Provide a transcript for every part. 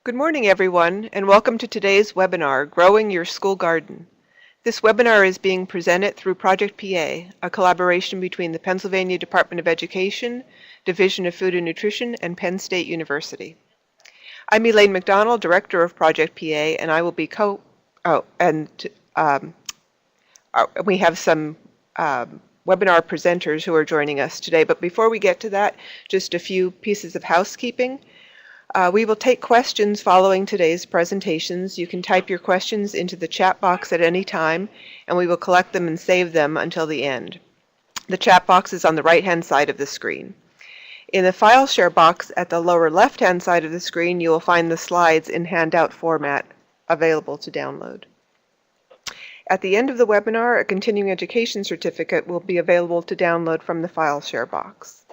Good morning, everyone, and welcome to today's webinar, Growing Your School Garden. This webinar is being presented through Project PA, a collaboration between the Pennsylvania Department of Education, Division of Food and Nutrition, and Penn State University. I'm Elaine McDonald, Director of Project PA, and I will be we have some webinar presenters who are joining us today. But before we get to that, just a few pieces of housekeeping. We will take questions following today's presentations. You can type your questions into the chat box at any time, and we will collect them and save them until the end. The chat box is on the right-hand side of the screen. In the file share box at the lower left-hand side of the screen, you will find the slides in handout format available to download. At the end of the webinar, a continuing education certificate will be available to download from the file share box.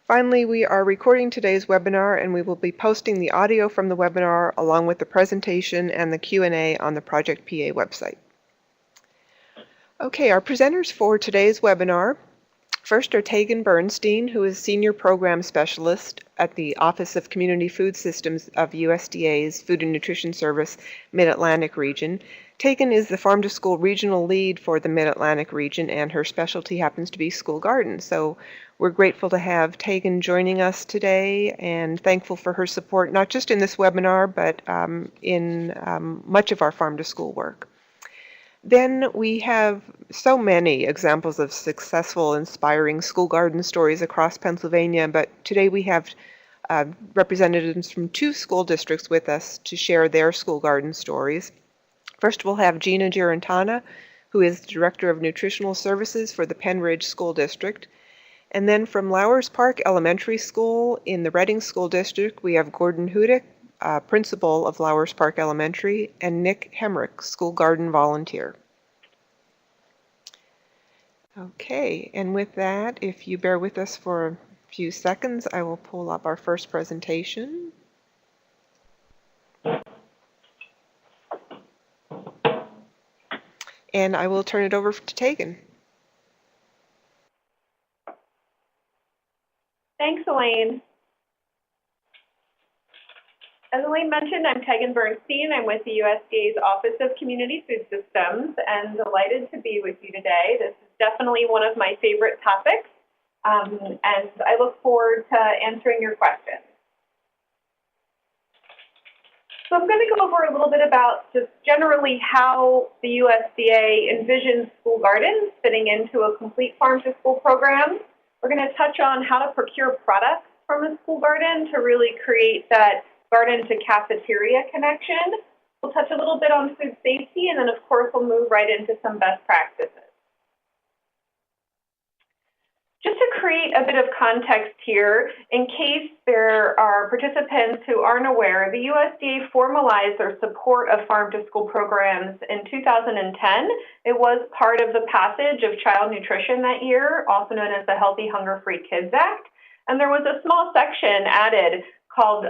Finally, we are recording today's webinar, and we will be posting the audio from the webinar along with the presentation and the Q&A on the Project PA website. Okay, our presenters for today's webinar. First are Tegan Bernstein, who is Senior Program Specialist at the Office of Community Food Systems of USDA's Food and Nutrition Service Mid-Atlantic region. Tegan is the Farm to School Regional Lead for the Mid-Atlantic region, and her specialty happens to be school gardens. So we're grateful to have Tegan joining us today and thankful for her support, not just in this webinar, but in much of our farm to school work. Then we have so many examples of successful, inspiring school garden stories across Pennsylvania, but today we have representatives from 2 school districts with us to share their school garden stories. First, we'll have Gina Giratina, who is the Director of Nutritional Services for the Penn Ridge School District. And then from Lowers Park Elementary School in the Reading School District, we have Gordon Hudick, Principal of Lowers Park Elementary, and Nick Hemrick, School Garden Volunteer. Okay, and with that, if you bear with us for a few seconds, I will pull up our first presentation. And I will turn it over to Tegan. Thanks, Elaine. As Elaine mentioned, I'm Tegan Bernstein. I'm with the USDA's Office of Community Food Systems, and delighted to be with you today. This is definitely one of my favorite topics, and I look forward to answering your questions. So I'm going to go over a little bit about just generally how the USDA envisions school gardens fitting into a complete farm-to-school program. We're going to touch on how to procure products from a school garden to really create that garden to cafeteria connection. We'll touch a little bit on food safety, and then of course we'll move right into some best practices. Just to create a bit of context here, in case there are participants who aren't aware, the USDA formalized their support of farm-to-school programs in 2010. It was part of the passage of child nutrition that year, also known as the Healthy Hunger-Free Kids Act. And there was a small section added called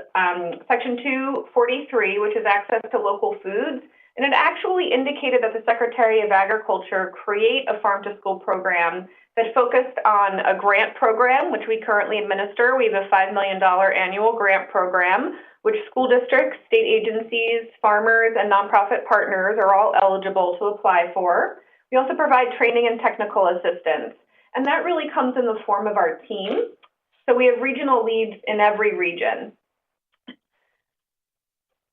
Section 243, which is access to local foods. And it actually indicated that the Secretary of Agriculture create a farm-to-school program that focused on a grant program, which we currently administer. We have a $5 million annual grant program, which school districts, state agencies, farmers, and nonprofit partners are all eligible to apply for. We also provide training and technical assistance, and that really comes in the form of our team. So we have regional leads in every region.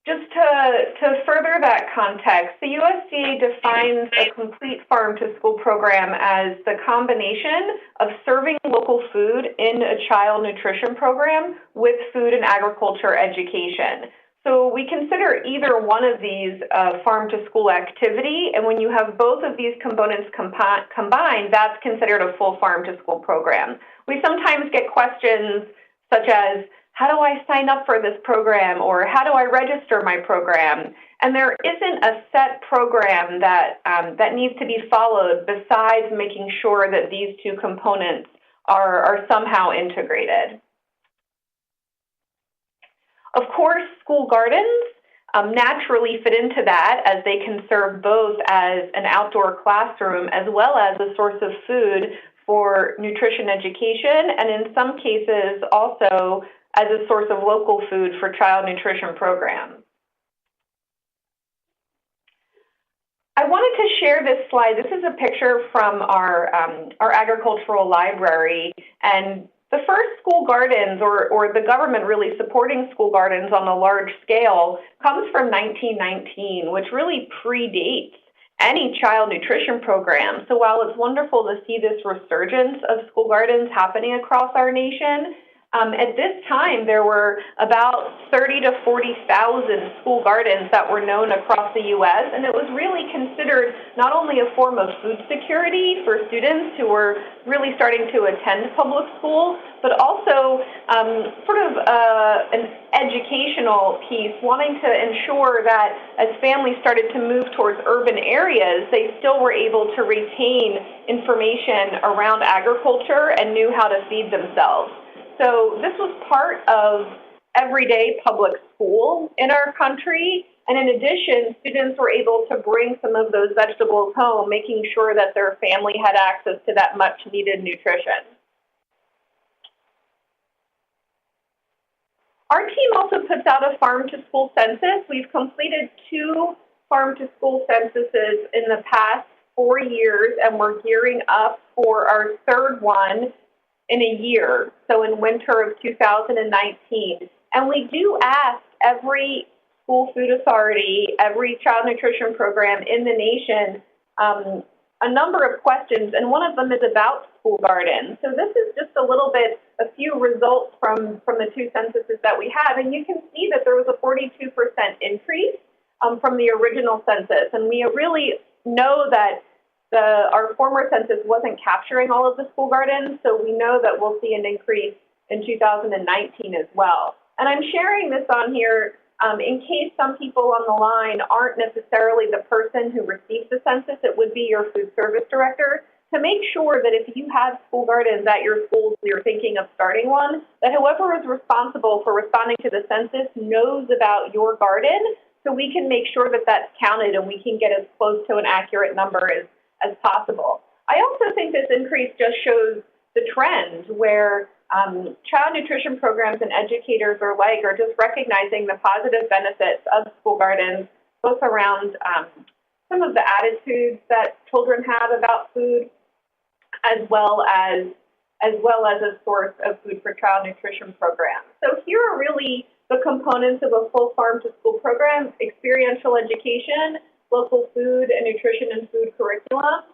Just to further that context, the USDA defines a complete farm-to-school program as the combination of serving local food in a child nutrition program with food and agriculture education. So we consider either one of these farm-to-school activity, and when you have both of these components combined, that's considered a full farm-to-school program. We sometimes get questions such as, how do I sign up for this program, or how do I register my program? And there isn't a set program that needs to be followed besides making sure that these two components are somehow integrated. Of course, school gardens naturally fit into that, as they can serve both as an outdoor classroom as well as a source of food for nutrition education, and in some cases also as a source of local food for child nutrition programs. I wanted to share this slide. This is a picture from our agricultural library, and the first school gardens, or the government really supporting school gardens on a large scale, comes from 1919, which really predates any child nutrition program. So while it's wonderful to see this resurgence of school gardens happening across our nation, at this time there were about 30 to 40,000 school gardens that were known across the U.S., and it was really considered not only a form of food security for students who were really starting to attend public school, but also sort of an educational piece, wanting to ensure that as families started to move towards urban areas, they still were able to retain information around agriculture and knew how to feed themselves. So this was part of everyday public school in our country. And in addition, students were able to bring some of those vegetables home, making sure that their family had access to that much needed nutrition. Our team also puts out a farm-to-school census. We've completed 2 farm-to-school censuses in the past 4 years, and we're gearing up for our 3rd one in a year, so in winter of 2019. And we do ask every school food authority, every child nutrition program in the nation, a number of questions, and one of them is about school gardens. So this is just a few results from the 2 censuses that we have, and you can see that there was a 42% increase from the original census, and we really know that our former census wasn't capturing all of the school gardens, so we know that we'll see an increase in 2019 as well. And I'm sharing this on here in case some people on the line aren't necessarily the person who receives the census. It would be your food service director, to make sure that if you have school gardens at your schools, you're thinking of starting one, that whoever is responsible for responding to the census knows about your garden, so we can make sure that that's counted and we can get as close to an accurate number as possible. I also think this increase just shows the trend where child nutrition programs and educators are just recognizing the positive benefits of school gardens, both around some of the attitudes that children have about food, as well as a source of food for child nutrition programs. So here are really the components of a full farm-to-school program: experiential education, local food and nutrition and food curriculum.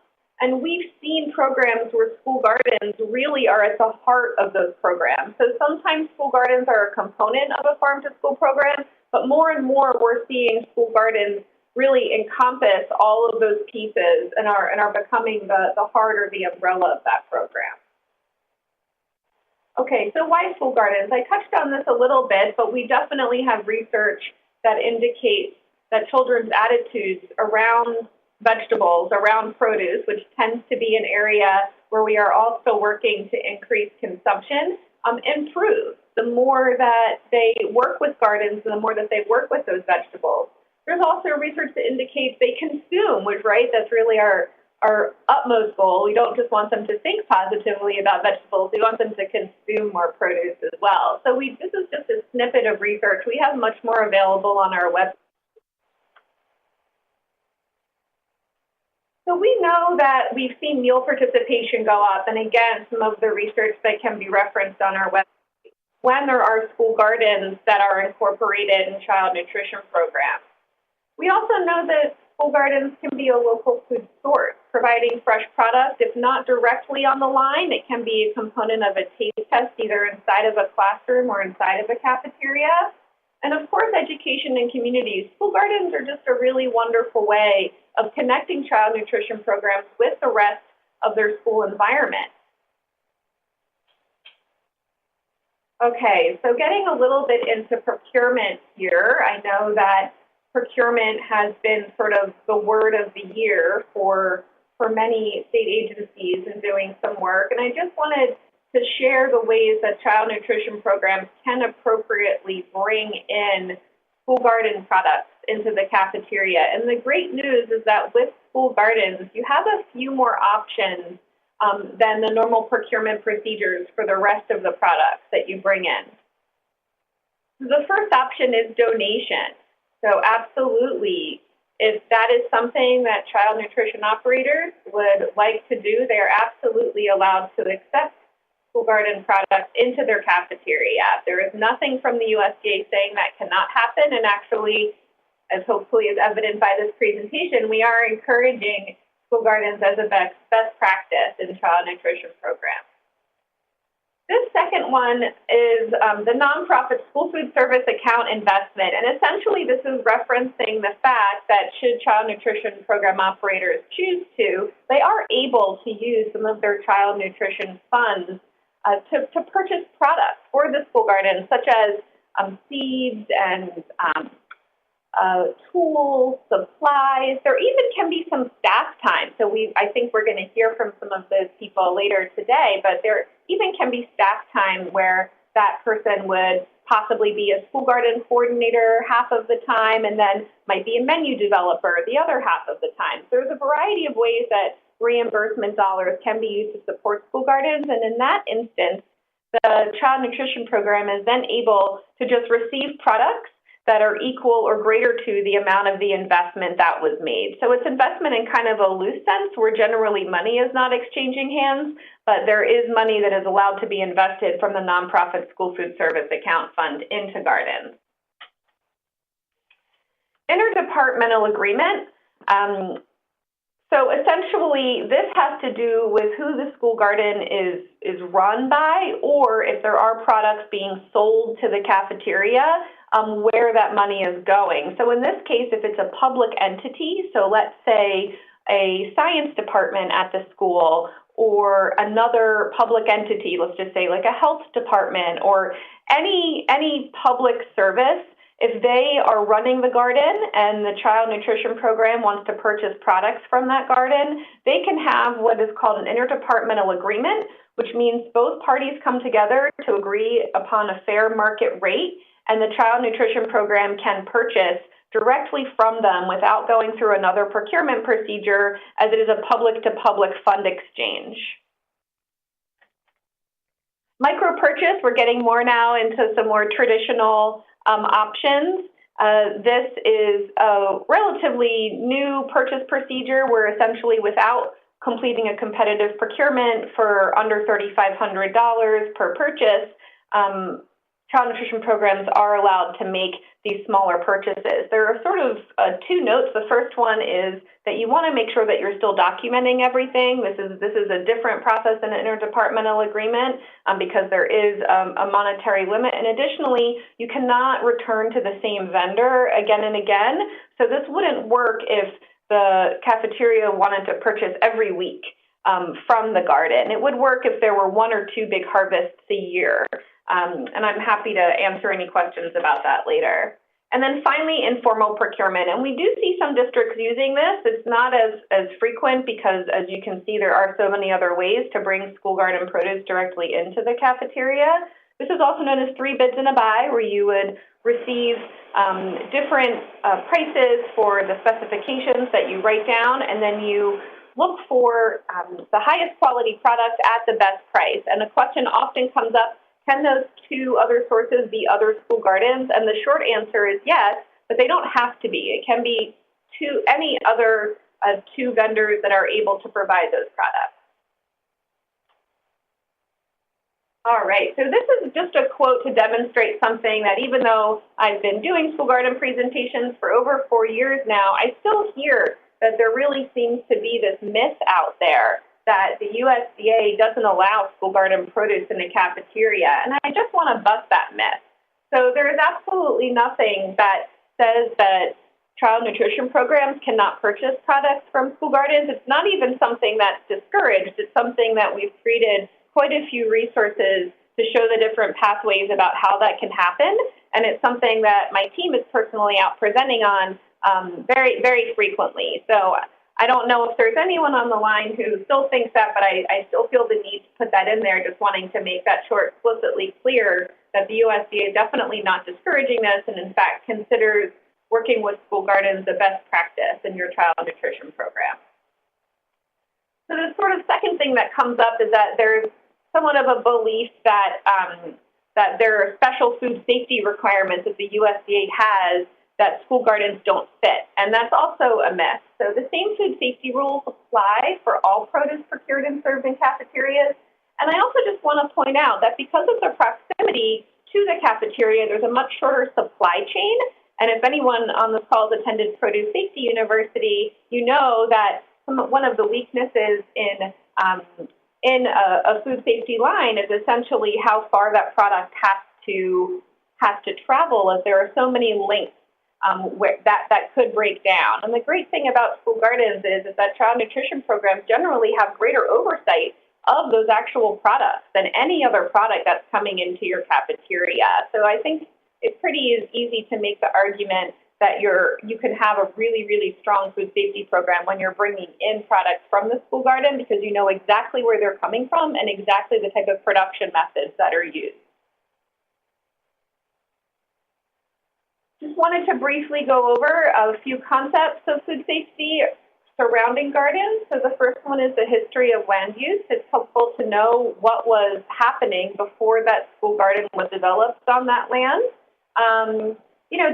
And we've seen programs where school gardens really are at the heart of those programs. So sometimes school gardens are a component of a farm-to-school program, but more and more we're seeing school gardens really encompass all of those pieces and are becoming the heart or the umbrella of that program. Okay, so why school gardens? I touched on this a little bit, but we definitely have research that indicates that children's attitudes around vegetables, around produce, which tends to be an area where we are also working to increase consumption, improve the more that they work with gardens and the more that they work with those vegetables. There's also research that indicates they consume, which, that's really our utmost goal. We don't just want them to think positively about vegetables, we want them to consume more produce as well. So this is just a snippet of research. We have much more available on our website. So we know that we've seen meal participation go up, and again, some of the research that can be referenced on our website when there are school gardens that are incorporated in child nutrition programs. We also know that school gardens can be a local food source, providing fresh product. If not directly on the line, it can be a component of a taste test, either inside of a classroom or inside of a cafeteria. And of course, education and communities. School gardens are just a really wonderful way of connecting child nutrition programs with the rest of their school environment. Okay, so getting a little bit into procurement here. I know that procurement has been sort of the word of the year for many state agencies in doing some work, and I just wanted to share the ways that child nutrition programs can appropriately bring in school garden products into the cafeteria. And the great news is that with school gardens, you have a few more options than the normal procurement procedures for the rest of the products that you bring in. The first option is donation. So absolutely, if that is something that child nutrition operators would like to do, they are absolutely allowed to accept school garden products into their cafeteria. There is nothing from the USDA saying that cannot happen, and actually, as hopefully is evident by this presentation, we are encouraging school gardens as a best practice in child nutrition programs. This second one is the nonprofit school food service account investment, and essentially this is referencing the fact that should child nutrition program operators choose to, they are able to use some of their child nutrition funds to purchase products for the school garden, such as seeds and tools, supplies. There even can be some staff time. So I think we're going to hear from some of those people later today, but there even can be staff time where that person would possibly be a school garden coordinator half of the time and then might be a menu developer the other half of the time. So there's a variety of ways that reimbursement dollars can be used to support school gardens, and in that instance, the child nutrition program is then able to just receive products that are equal or greater to the amount of the investment that was made. So it's investment in kind of a loose sense where generally money is not exchanging hands, but there is money that is allowed to be invested from the nonprofit school food service account fund into gardens. Interdepartmental agreement. So essentially, this has to do with who the school garden is run by, or if there are products being sold to the cafeteria, where that money is going. So in this case, if it's a public entity, so let's say a science department at the school or another public entity, let's just say like a health department or any public service, if they are running the garden and the child nutrition program wants to purchase products from that garden, they can have what is called an interdepartmental agreement, which means both parties come together to agree upon a fair market rate, and the child nutrition program can purchase directly from them without going through another procurement procedure, as it is a public-to-public fund exchange. Micro purchase, we're getting more now into some more traditional options. This is a relatively new purchase procedure where essentially without completing a competitive procurement for under $3,500 per purchase, child nutrition programs are allowed to make these smaller purchases. There are sort of two notes. The first one is that you want to make sure that you're still documenting everything. This is a different process than an interdepartmental agreement because there is a monetary limit. And additionally, you cannot return to the same vendor again and again. So this wouldn't work if the cafeteria wanted to purchase every week from the garden. It would work if there were one or two big harvests a year. And I'm happy to answer any questions about that later. And then finally, informal procurement. And we do see some districts using this. It's not as frequent because, as you can see, there are so many other ways to bring school garden produce directly into the cafeteria. This is also known as 3 bids and a buy, where you would receive different prices for the specifications that you write down, and then you look for the highest quality product at the best price. And a question often comes up, can those two other sources be other school gardens? And the short answer is yes, but they don't have to be. It can be any other two vendors that are able to provide those products. All right, so this is just a quote to demonstrate something that even though I've been doing school garden presentations for over 4 years now, I still hear that there really seems to be this myth out there that the USDA doesn't allow school garden produce in the cafeteria, and I just want to bust that myth. So there is absolutely nothing that says that child nutrition programs cannot purchase products from school gardens. It's not even something that's discouraged. It's something that we've created quite a few resources to show the different pathways about how that can happen, and it's something that my team is personally out presenting on very, very frequently. So I don't know if there's anyone on the line who still thinks that, but I still feel the need to put that in there, just wanting to make that sure explicitly clear that the USDA is definitely not discouraging this and, in fact, considers working with school gardens the best practice in your child nutrition program. So the sort of second thing that comes up is that there's somewhat of a belief that that there are special food safety requirements that the USDA has that school gardens don't fit, and that's also a myth. So the same food safety rules apply for all produce procured and served in cafeterias. And I also just want to point out that because of the proximity to the cafeteria, there's a much shorter supply chain. And if anyone on this call has attended Produce Safety University, you know that one of the weaknesses in a food safety line is essentially how far that product has to travel, as there are so many links where that could break down. And the great thing about school gardens is that child nutrition programs generally have greater oversight of those actual products than any other product that's coming into your cafeteria. So I think it's pretty easy to make the argument that you can have a really, really strong food safety program when you're bringing in products from the school garden, because you know exactly where they're coming from and exactly the type of production methods that are used. Just wanted to briefly go over a few concepts of food safety surrounding gardens. So the first one is the history of land use. It's helpful to know what was happening before that school garden was developed on that land.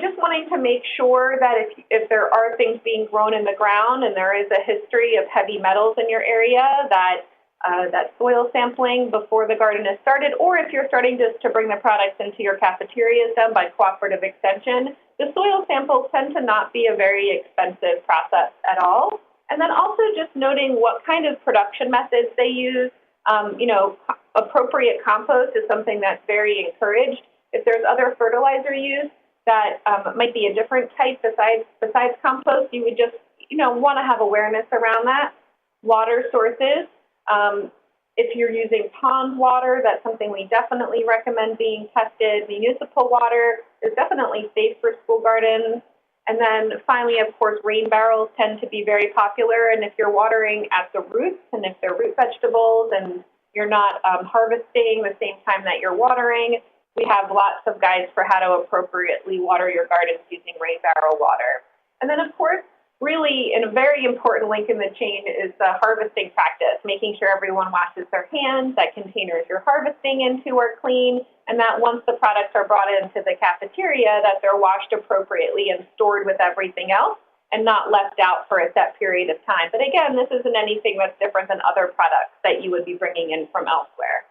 Just wanting to make sure that if there are things being grown in the ground and there is a history of heavy metals in your area, that soil sampling before the garden is started, or if you're starting just to bring the products into your cafeterias done by cooperative extension, the soil samples tend to not be a very expensive process at all. And then also just noting what kind of production methods they use. Appropriate compost is something that's very encouraged. If there's other fertilizer use that might be a different type besides compost, you would just want to have awareness around that. Water sources. If you're using pond water, that's something we definitely recommend being tested. Municipal water is definitely safe for school gardens. And then finally, of course, rain barrels tend to be very popular. And if you're watering at the roots, and if they're root vegetables and you're not harvesting the same time that you're watering, we have lots of guides for how to appropriately water your gardens using rain barrel water. And then, of course, really, and a very important link in the chain is the harvesting practice, making sure everyone washes their hands, that containers you're harvesting into are clean, and that once the products are brought into the cafeteria, that they're washed appropriately and stored with everything else and not left out for a set period of time. But again, this isn't anything that's different than other products that you would be bringing in from elsewhere.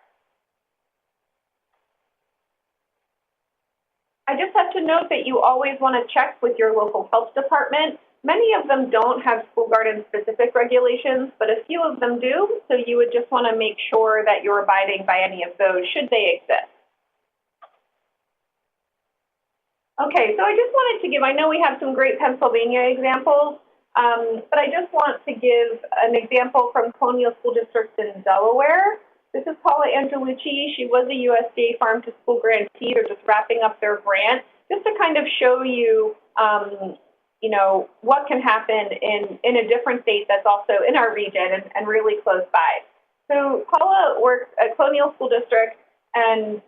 I just have to note that you always want to check with your local health department. Many of them don't have school garden specific regulations, but a few of them do. So you would just want to make sure that you're abiding by any of those should they exist. Okay, so I just wanted to give, I know we have some great Pennsylvania examples, but I just want to give an example from Colonial School District in Delaware. This is Paula Angelucci. She was a USDA Farm to School grantee. They're just wrapping up their grant, just to kind of show you, what can happen in a different state that's also in our region and really close by. So Paula works at Colonial School District, and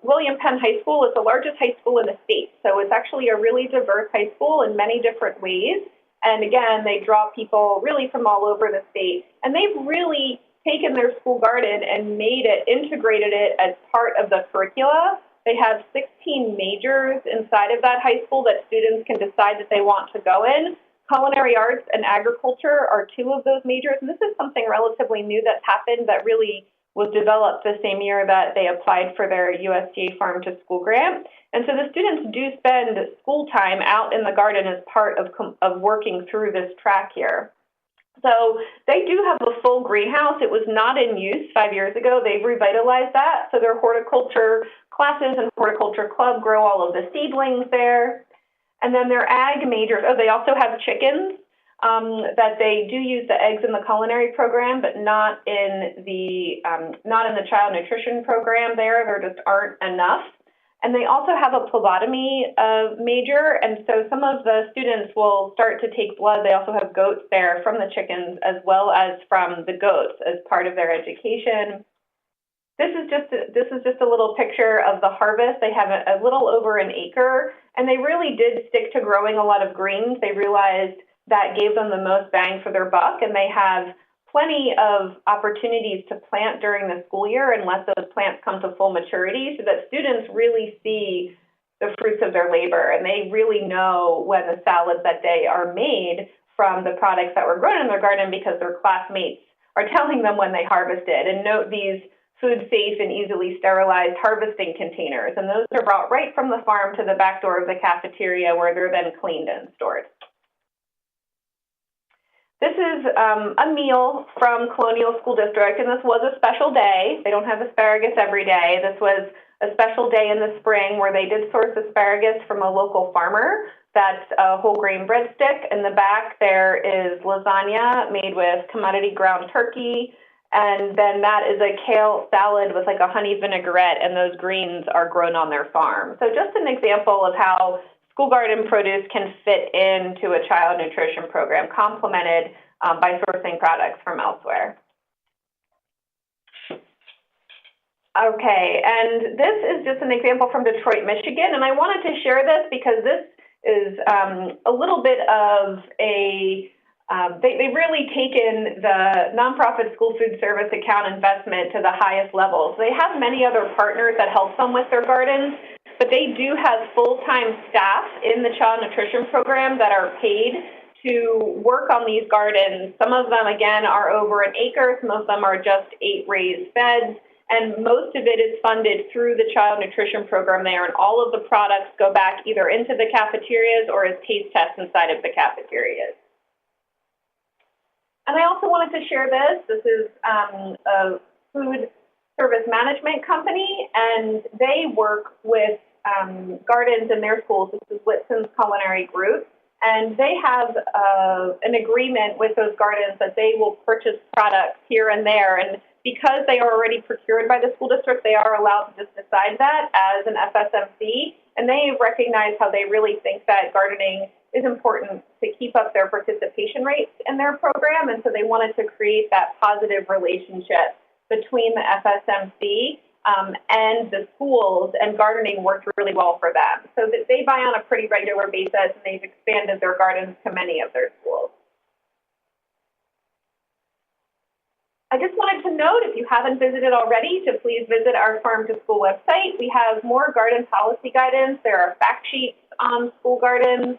William Penn High School is the largest high school in the state. So it's actually a really diverse high school in many different ways. And again, they draw people really from all over the state. And they've really taken their school garden and integrated it as part of the curricula. They have 16 majors inside of that high school that students can decide that they want to go in. Culinary arts and agriculture are two of those majors, and this is something relatively new that's happened that really was developed the same year that they applied for their USDA Farm to School grant. And so the students do spend school time out in the garden as part of working through this track here. So they do have a full greenhouse. It was not in use 5 years ago. They've revitalized that. So their horticulture classes and horticulture club grow all of the seedlings there. And then their ag majors, they also have chickens that they do use the eggs in the culinary program, but not in the child nutrition program there. There just aren't enough. And they also have a phlebotomy major, and so some of the students will start to take blood. They also have goats there from the chickens as well as from the goats as part of their education. This is just a little picture of the harvest. They have a little over an acre, and they really did stick to growing a lot of greens. They realized that gave them the most bang for their buck, and they have plenty of opportunities to plant during the school year and let those plants come to full maturity so that students really see the fruits of their labor, and they really know when the salads that day are made from the products that were grown in their garden because their classmates are telling them when they harvested. And note these food safe and easily sterilized harvesting containers, and those are brought right from the farm to the back door of the cafeteria where they're then cleaned and stored. This is a meal from Colonial School District, and this was a special day. They don't have asparagus every day. This was a special day in the spring where they did source asparagus from a local farmer. That's a whole grain breadstick. In the back, there is lasagna made with commodity ground turkey. And then that is a kale salad with like a honey vinaigrette, and those greens are grown on their farm. So just an example of how school garden produce can fit into a child nutrition program, complemented by sourcing products from elsewhere. Okay, and this is just an example from Detroit, Michigan, and I wanted to share this because this is a little bit of a, they've really taken the nonprofit school food service account investment to the highest levels. They have many other partners that help them with their gardens, but they do have full-time staff in the child nutrition program that are paid to work on these gardens. Some of them, again, are over an acre. Some of them are just 8 raised beds. And most of it is funded through the child nutrition program there, and all of the products go back either into the cafeterias or as taste tests inside of the cafeterias. And I also wanted to share this. This is a food service management company, and they work with gardens in their schools. This is Whitson's Culinary Group, and they have an agreement with those gardens that they will purchase products here and there. And because they are already procured by the school district, they are allowed to just decide that as an FSMC, and they recognize how they really think that gardening is important to keep up their participation rates in their program, and so they wanted to create that positive relationship between the FSMC and the schools, and gardening worked really well for them. So that they buy on a pretty regular basis, and they've expanded their gardens to many of their schools. I just wanted to note, if you haven't visited already, to please visit our Farm to School website. We have more garden policy guidance. There are fact sheets on school gardens.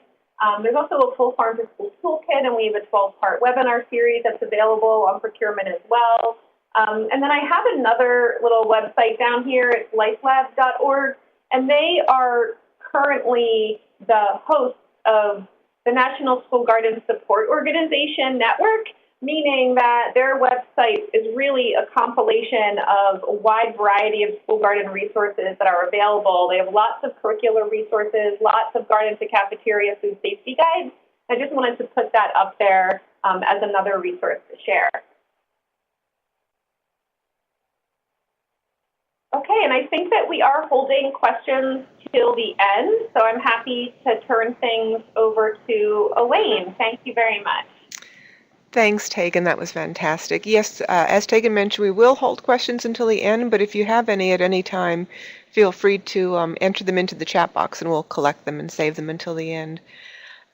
There's also a full Farm to School toolkit, and we have a 12-part webinar series that's available on procurement as well. And then I have another little website down here. It's lifelab.org, and they are currently the hosts of the National School Garden Support Organization Network, meaning that their website is really a compilation of a wide variety of school garden resources that are available. They have lots of curricular resources, lots of garden to cafeteria food safety guides. I just wanted to put that up there as another resource to share. Okay, and I think that we are holding questions till the end, so I'm happy to turn things over to Elaine. Thank you very much. Thanks, Tegan. That was fantastic. Yes, as Tegan mentioned, we will hold questions until the end, but if you have any at any time, feel free to enter them into the chat box, and we'll collect them and save them until the end.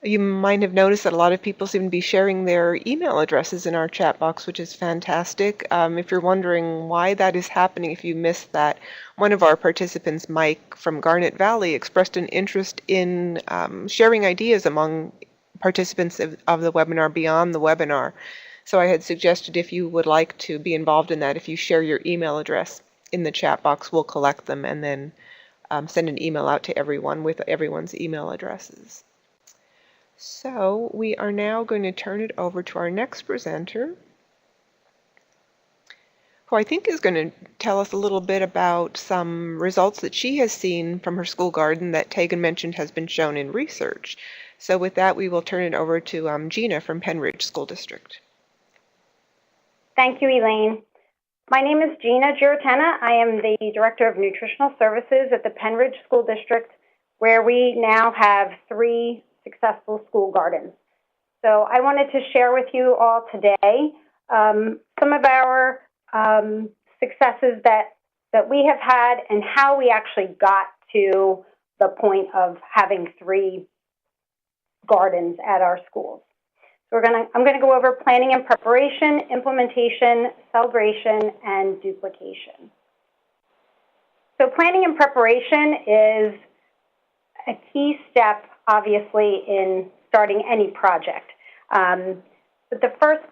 You might have noticed that a lot of people seem to be sharing their email addresses in our chat box, which is fantastic. If you're wondering why that is happening, if you missed that, one of our participants, Mike from Garnet Valley, expressed an interest in sharing ideas among participants of the webinar beyond the webinar. So I had suggested, if you would like to be involved in that, if you share your email address in the chat box, we'll collect them and then send an email out to everyone with everyone's email addresses. So we are now going to turn it over to our next presenter, who I think is going to tell us a little bit about some results that she has seen from her school garden that Tegan mentioned has been shown in research. So with that, we will turn it over to Gina from Penridge School District. Thank you, Elaine. My name is Gina Giratina. I am the Director of Nutritional Services at the Penridge School District, where we now have 3 successful school gardens. So I wanted to share with you all today some of our successes that we have had and how we actually got to the point of having 3 gardens at our schools. So I'm going to go over planning and preparation, implementation, celebration, and duplication. So planning and preparation is a key step, obviously, in starting any project. But the first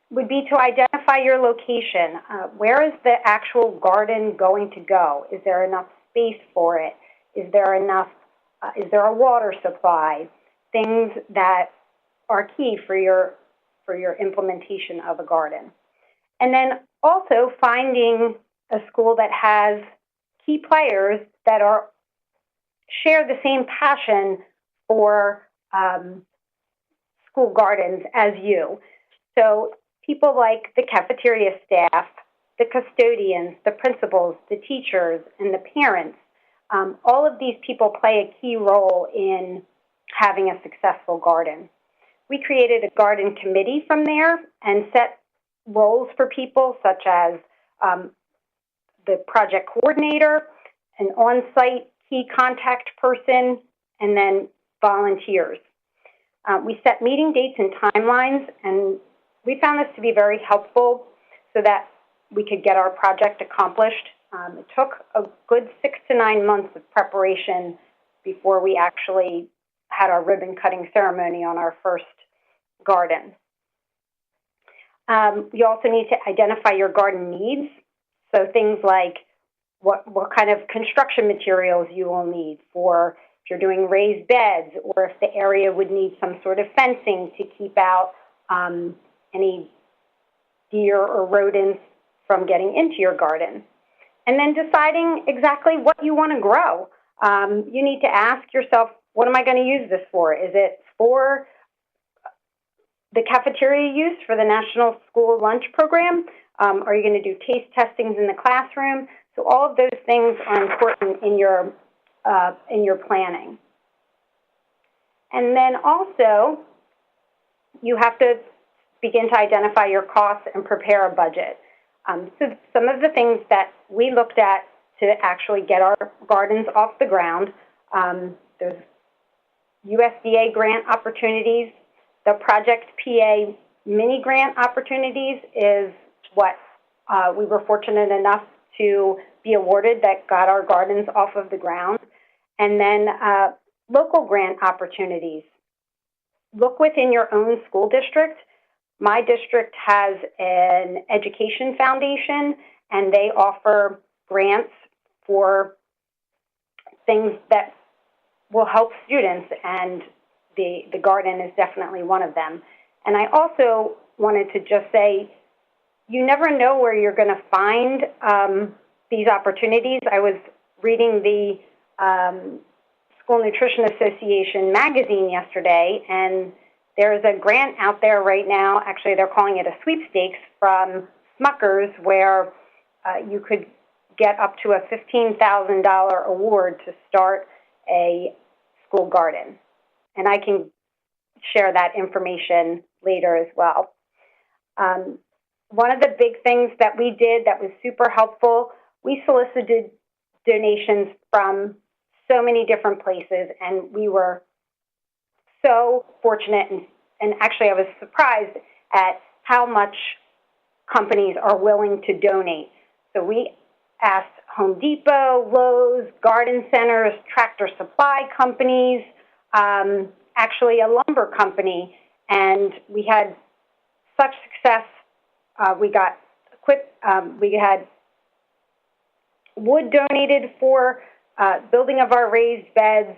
would be to identify your location. Where is the actual garden going to go? Is there enough space for it? Is there a water supply? Things that are key for your implementation of a garden. And then also finding a school that has key players that share the same passion for school gardens as you. So people like the cafeteria staff, the custodians, the principals, the teachers, and the parents. All of these people play a key role in having a successful garden. We created a garden committee from there and set roles for people such as the project coordinator, an on-site key contact person, and then volunteers. We set meeting dates and timelines, and we found this to be very helpful so that we could get our project accomplished. It took a good 6 to 9 months of preparation before we actually had our ribbon cutting ceremony on our first garden. You also need to identify your garden needs. So things like what kind of construction materials you will need for if you're doing raised beds, or if the area would need some sort of fencing to keep out any deer or rodents from getting into your garden. And then deciding exactly what you want to grow. You need to ask yourself, what am I going to use this for? Is it for the cafeteria use for the National School Lunch Program? Are you going to do taste testings in the classroom? So all of those things are important in your planning. And then also, you have to begin to identify your costs and prepare a budget. So some of the things that we looked at to actually get our gardens off the ground, there's USDA grant opportunities. The Project PA mini grant opportunities is what we were fortunate enough to be awarded that got our gardens off of the ground. And then local grant opportunities. Look within your own school district. My district has an education foundation, and they offer grants for things that will help students, and the garden is definitely one of them. And I also wanted to just say, you never know where you're going to find these opportunities. I was reading the School Nutrition Association magazine yesterday, and there's a grant out there right now. Actually, they're calling it a sweepstakes from Smuckers, where you could get up to a $15,000 award to start a school garden. And I can share that information later as well. One of the big things that we did that was super helpful, we solicited donations from so many different places, and we were so fortunate, and actually I was surprised at how much companies are willing to donate. So we asked Home Depot, Lowe's, garden centers, tractor supply companies, actually a lumber company, and we had such success. We had wood donated for building of our raised beds.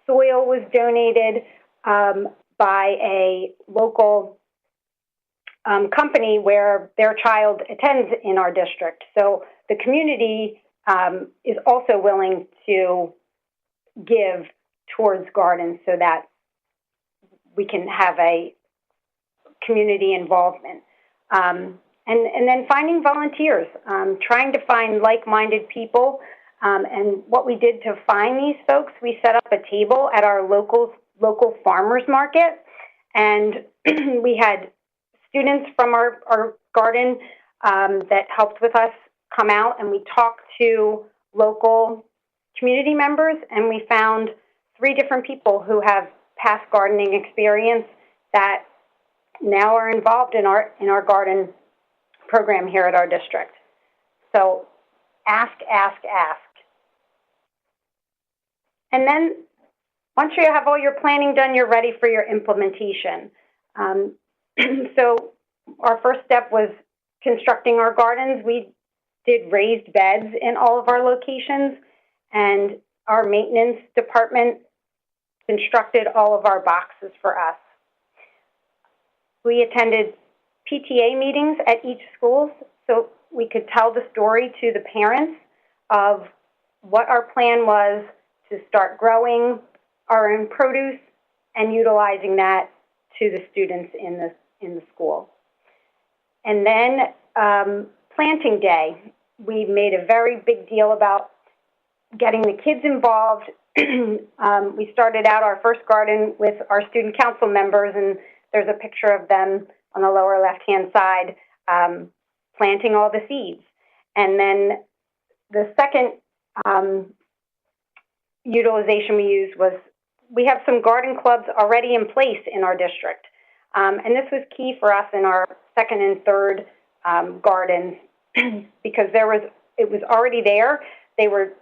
Soil was donated by a local company where their child attends in our district. So the community is also willing to give towards gardens so that we can have a community involvement. And then finding volunteers, trying to find like-minded people. And what we did to find these folks, we set up a table at our local farmers market, and we had students from our garden that helped with us come out, and we talked to local community members, and we found 3 different people who have past gardening experience that now are involved in our garden program here at our district. So ask, ask, ask. And then once you have all your planning done, you're ready for your implementation. So our first step was constructing our gardens. We did raised beds in all of our locations, and our maintenance department constructed all of our boxes for us. We attended PTA meetings at each school so we could tell the story to the parents of what our plan was to start growing our own produce and utilizing that to the students in the school. And then planting day, we made a very big deal about getting the kids involved. We started out our first garden with our student council members, and there's a picture of them on the lower left-hand side planting all the seeds. And then the second utilization we used was we have some garden clubs already in place in our district. And this was key for us in our second and third gardens because it was already there. They were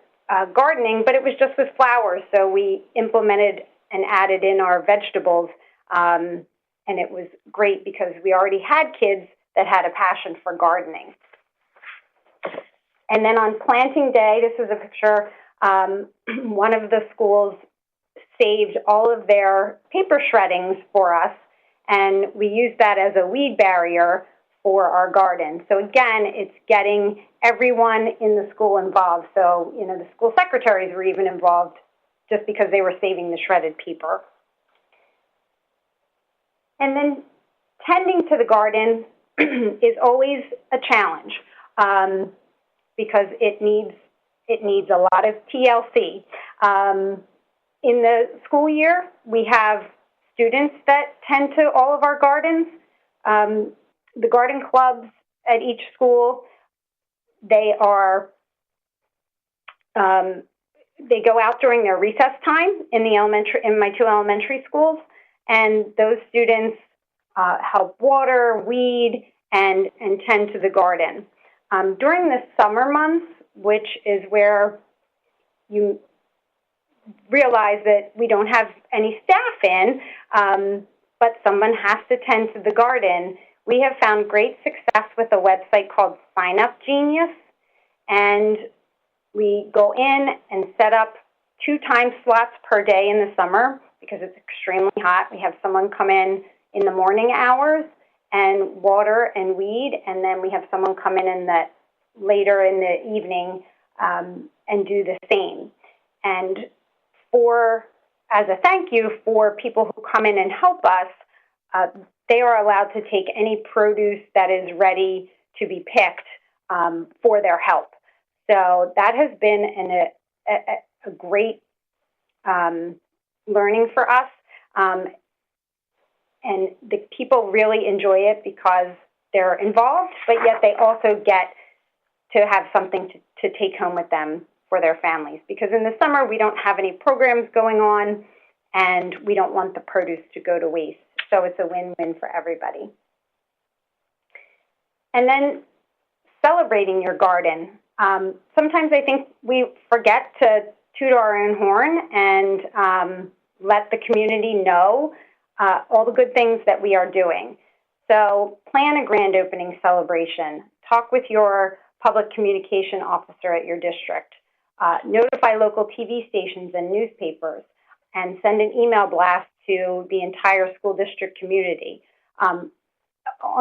gardening, but it was just with flowers. So we implemented and added in our vegetables. And it was great because we already had kids that had a passion for gardening. And then on planting day, this is a picture, one of the schools saved all of their paper shreddings for us, and we used that as a weed barrier for our garden. So again, it's getting everyone in the school involved. So, you know, the school secretaries were even involved just because they were saving the shredded paper. And then tending to the garden is always a challenge because it needs a lot of TLC. In the school year, we have students that tend to all of our gardens. The garden clubs at each school, they go out during their recess time in my two elementary schools, and those students help water, weed, and tend to the garden. During the summer months, which is where you realize that we don't have any staff in, but someone has to tend to the garden, we have found great success with a website called Sign Up Genius, and we go in and set up 2 time slots per day in the summer because it's extremely hot. We have someone come in the morning hours and water and weed, and then we have someone come in later in the evening and do the same. And as a thank you for people who come in and help us, they are allowed to take any produce that is ready to be picked for their help. So that has been a great learning for us. And the people really enjoy it because they're involved, but yet they also get to have something to take home with them for their families. Because in the summer, we don't have any programs going on, and we don't want the produce to go to waste. So it's a win-win for everybody. And then celebrating your garden. Sometimes I think we forget to toot our own horn and let the community know all the good things that we are doing. So plan a grand opening celebration. Talk with your public communication officer at your district. Notify local TV stations and newspapers, and send an email blast to the entire school district community. On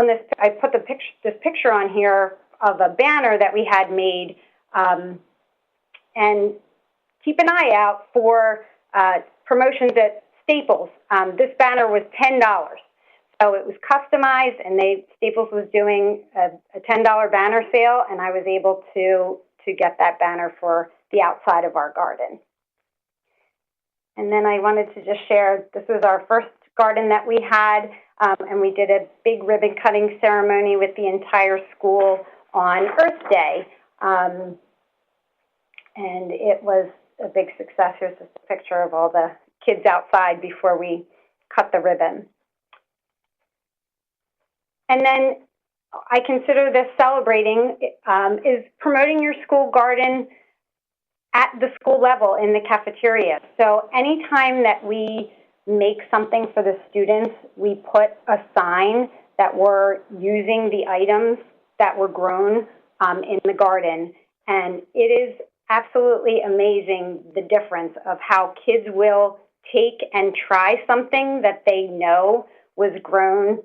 this, I put this picture on here of a banner that we had made, and keep an eye out for promotions at Staples. This banner was $10. So it was customized, and Staples was doing a $10 banner sale, and I was able to get that banner for the outside of our garden. And then I wanted to just share, this was our first garden that we had, and we did a big ribbon cutting ceremony with the entire school on Earth Day. And it was a big success. Here's just a picture of all the kids outside before we cut the ribbon. And then I consider this celebrating, is promoting your school garden at the school level in the cafeteria. So anytime that we make something for the students, we put a sign that we're using the items that were grown in the garden. And it is absolutely amazing the difference of how kids will take and try something that they know was grown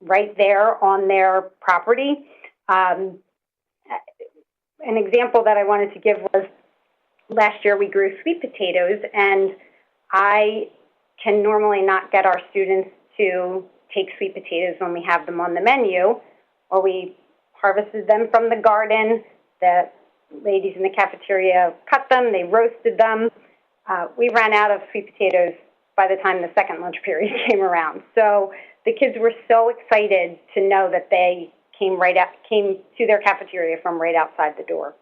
right there on their property. An example that I wanted to give was last year we grew sweet potatoes, and I can normally not get our students to take sweet potatoes when we have them on the menu, or we harvested them from the garden. The ladies in the cafeteria cut them, they roasted them. We ran out of sweet potatoes by the time the second lunch period came around. So the kids were so excited to know that they came to their cafeteria from right outside the door.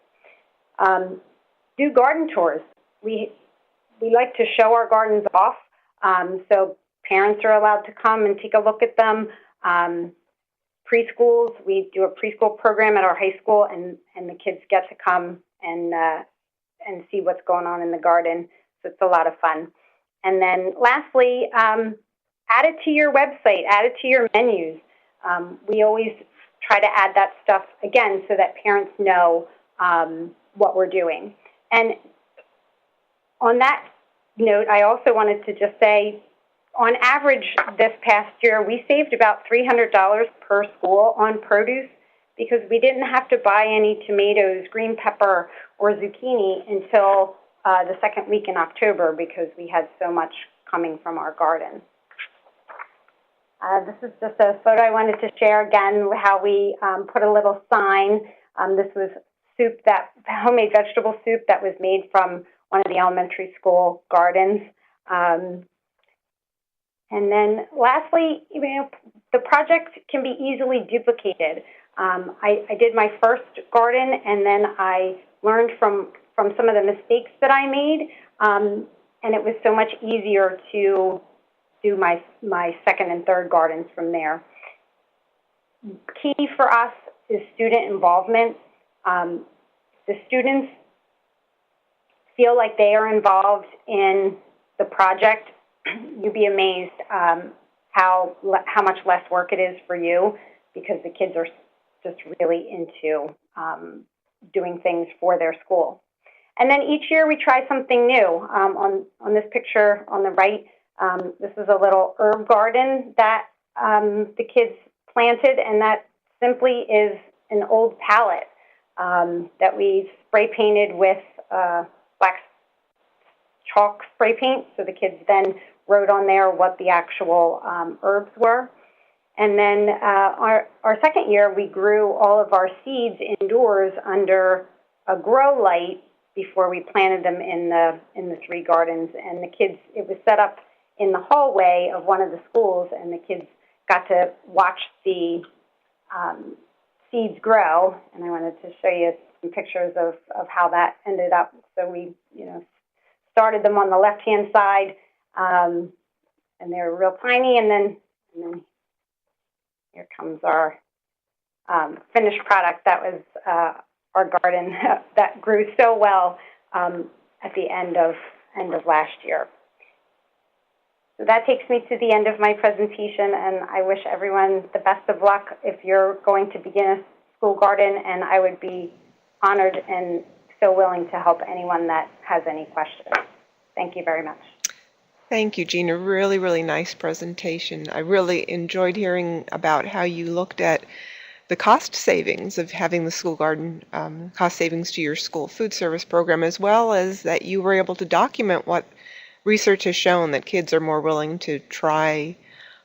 Do garden tours. We like to show our gardens off, so parents are allowed to come and take a look at them. Preschools, we do a preschool program at our high school, and the kids get to come and see what's going on in the garden. So it's a lot of fun. And then lastly, add it to your website, add it to your menus. We always try to add that stuff, again, so that parents know what we're doing. And on that note, I also wanted to just say, on average this past year, we saved about $300 per school on produce because we didn't have to buy any tomatoes, green pepper, or zucchini until the second week in October because we had so much coming from our garden. This is just a photo I wanted to share again, how we put a little sign. This was homemade vegetable soup that was made from one of the elementary school gardens. And then lastly, the project can be easily duplicated. I did my first garden, and then I learned from some of the mistakes that I made, and it was so much easier to do my second and third gardens from there. Key for us is student involvement. The students feel like they are involved in the project. You'd be amazed how much less work it is for you because the kids are just really into doing things for their school. And then each year we try something new. On this picture on the right, this is a little herb garden that the kids planted, and that simply is an old palette that we spray painted with black chalk spray paint. So the kids then wrote on there what the actual herbs were. And then our second year, we grew all of our seeds indoors under a grow light before we planted them in the three gardens. And the kids, it was set up in the hallway of one of the schools, and the kids got to watch the seeds grow. And I wanted to show you some pictures of how that ended up. So we, started them on the left-hand side, and they were real tiny, and then here comes our finished product. That was our garden that grew so well at the end of last year. So that takes me to the end of my presentation, and I wish everyone the best of luck if you're going to begin a school garden, and I would be honored and so willing to help anyone that has any questions. Thank you very much. Thank you, Gina. Really, really nice presentation. I really enjoyed hearing about how you looked at the cost savings of having the school garden, cost savings to your school food service program, as well as that you were able to document what research has shown that kids are more willing to try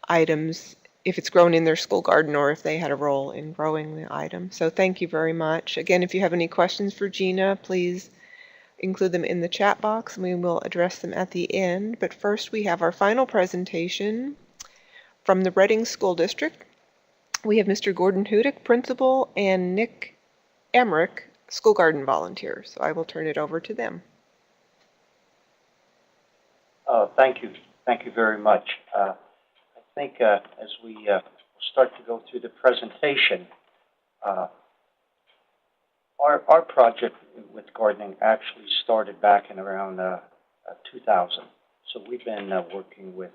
items if it's grown in their school garden or if they had a role in growing the item. So thank you very much. Again, if you have any questions for Gina, please include them in the chat box and we will address them at the end. But first we have our final presentation from the Reading School District. We have Mr. Gordon Hudick, Principal, and Nick Emmerich, School Garden Volunteer. So I will turn it over to them. Thank you. Thank you very much. I think as we start to go through the presentation. Our project with gardening actually started back in around 2000. So we've been working with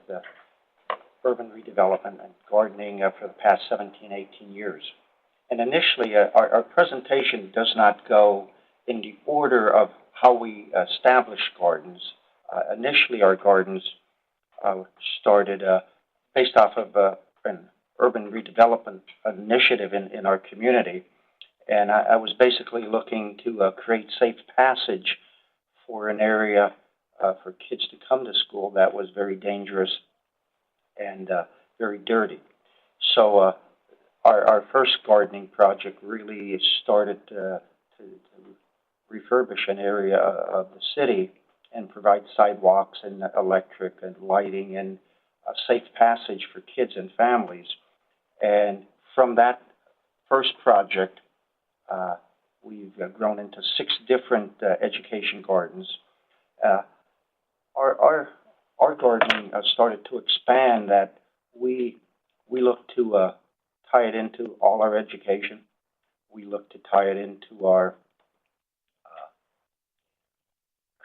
urban redevelopment and gardening for the past 17, 18 years. And initially, our presentation does not go in the order of how we establish gardens. Initially, our gardens started based off of an urban redevelopment initiative in our community. And I was basically looking to create safe passage for an area for kids to come to school that was very dangerous and very dirty. So our first gardening project really started to refurbish an area of the city and provide sidewalks and electric and lighting and safe passage for kids and families. And from that first project, we've grown into 6 different education gardens. Our gardening started to expand that we look to tie it into all our education. We look to tie it into our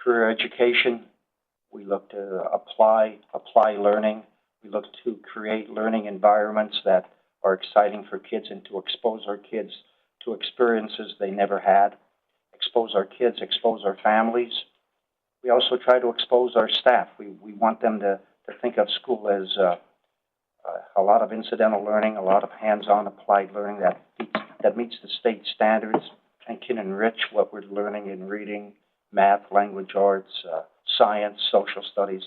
career education. We look to apply learning. We look to create learning environments that are exciting for kids and to expose our kids to experiences they never had, expose our kids, expose our families. We also try to expose our staff. We want them to think of school as a lot of incidental learning, a lot of hands-on applied learning that meets the state standards and can enrich what we're learning in reading, math, language arts, science, social studies.